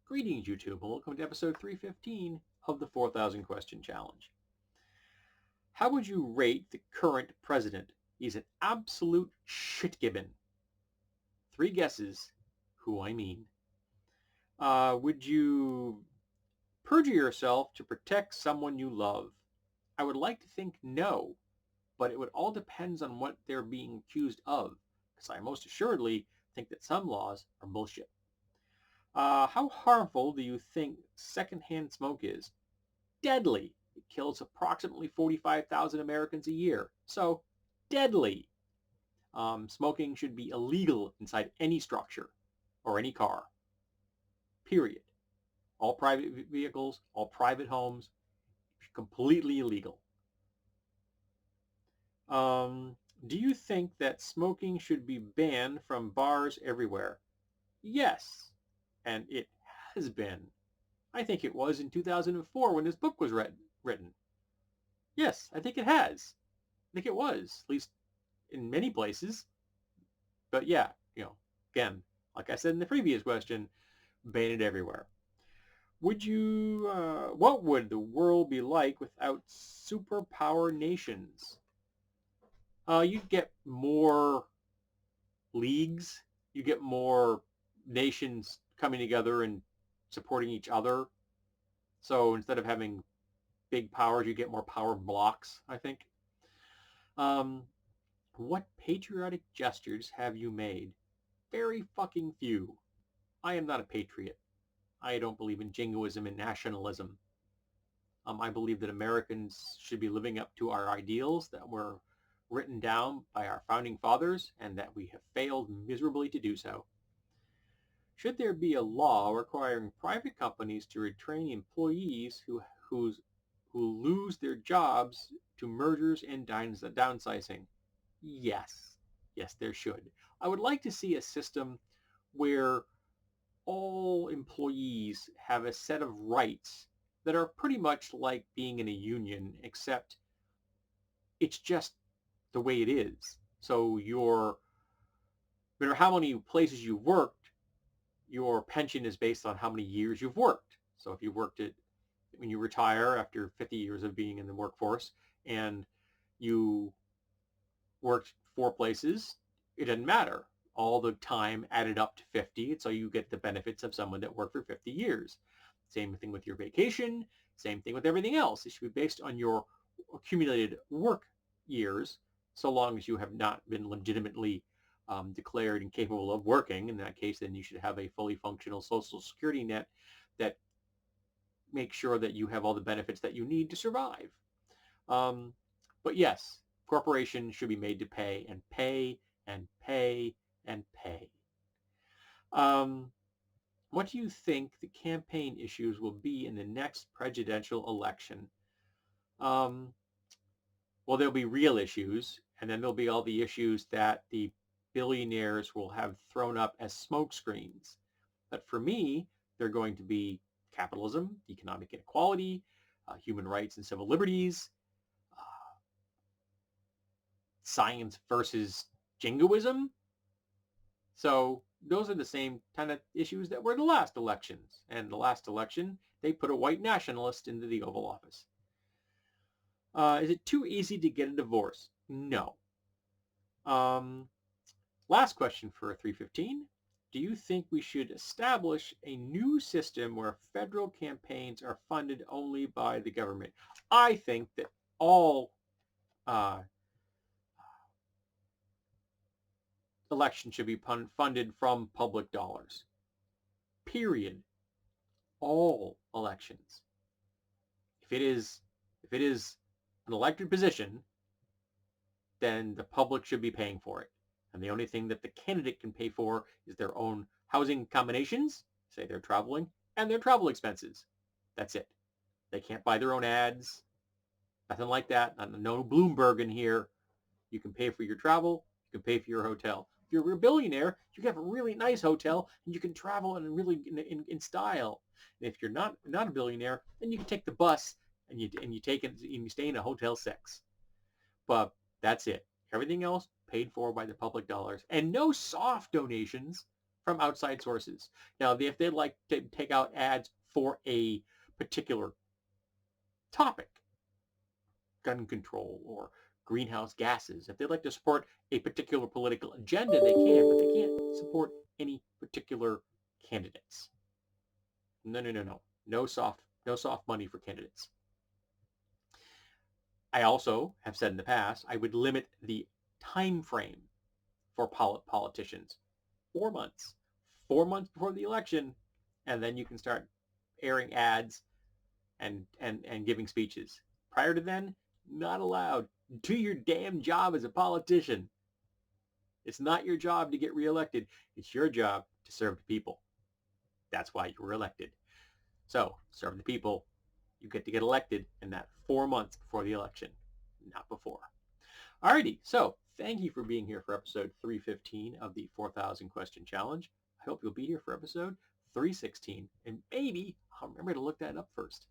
Greetings, YouTube, and welcome to episode 315 of the 4,000 Question Challenge. How would you rate the current president? He's an absolute shitgibbon. 3 guesses who I mean. Would you perjure yourself to protect someone you love? I would like to think no, but it would all depend on what they're being accused of, because I most assuredly think that some laws are bullshit. How harmful do you think secondhand smoke is? Deadly. It kills approximately 45,000 Americans a year. So, deadly. Smoking should be illegal inside any structure or any car. Period. All private vehicles, all private homes, completely illegal. Do you think that smoking should be banned from bars everywhere? Yes, and it has been. I think it was in 2004 when this book was written. Yes, I think it has. I think it was, at least in many places. But yeah, again, like I said in the previous question, ban it everywhere. What would the world be like without superpower nations? You'd get more leagues. You get more nations coming together and supporting each other. So instead of having big powers, you get more power blocks, I think. What patriotic gestures have you made? Very fucking few. I am not a patriot. I don't believe in jingoism and nationalism. I believe that Americans should be living up to our ideals that were written down by our founding fathers and that we have failed miserably to do so. Should there be a law requiring private companies to retrain employees who lose their jobs to mergers and downsizing? Yes. Yes, there should. I would like to see a system where all employees have a set of rights that are pretty much like being in a union, except it's just the way it is. So no matter how many places you've worked, your pension is based on how many years you've worked. So if you worked it when you retire after 50 years of being in the workforce and you worked 4 places, it doesn't matter. All the time added up to 50, so you get the benefits of someone that worked for 50 years. Same thing with your vacation, same thing with everything else. It should be based on your accumulated work years, so long as you have not been legitimately declared incapable of working. In that case, then you should have a fully functional Social Security net that makes sure that you have all the benefits that you need to survive. But yes, corporations should be made to pay and pay and pay and pay. What do you think the campaign issues will be in the next presidential election? Well, there'll be real issues, and then there'll be all the issues that the billionaires will have thrown up as smokescreens. But for me, they're going to be capitalism, economic inequality, human rights and civil liberties, science versus jingoism. So those are the same kind of issues that were the last elections. And the last election, they put a white nationalist into the Oval Office. Is it too easy to get a divorce? No. Last question for 315. Do you think we should establish a new system where federal campaigns are funded only by the government? I think that all elections should be funded from public dollars. Period. All elections. If it is an elected position, then the public should be paying for it. And the only thing that the candidate can pay for is their own housing combinations, say they're traveling, and their travel expenses. That's it. They can't buy their own ads. Nothing like that. No Bloomberg in here. You can pay for your travel. You can pay for your hotel. If you're a billionaire, you can have a really nice hotel and you can travel in style. And if you're not a billionaire, then you can take the bus and you stay in a Hotel 6. But that's it. Everything else paid for by the public dollars. And no soft donations from outside sources. Now, if they'd like to take out ads for a particular topic, gun control or greenhouse gases, if they'd like to support a particular political agenda, they can, but they can't support any particular candidates. No, no, no, no. No soft money for candidates. I also have said in the past, I would limit the time frame for politicians. 4 months. 4 months before the election, and then you can start airing ads and giving speeches. Prior to then, not allowed. Do your damn job as a politician. It's not your job to get reelected. It's your job to serve the people. That's why you were elected. So, serve the people. You get to get elected in that 4 months before the election, not before. Alrighty, so thank you for being here for episode 315 of the 4,000 question challenge. I hope you'll be here for episode 316, and maybe I'll remember to look that up first.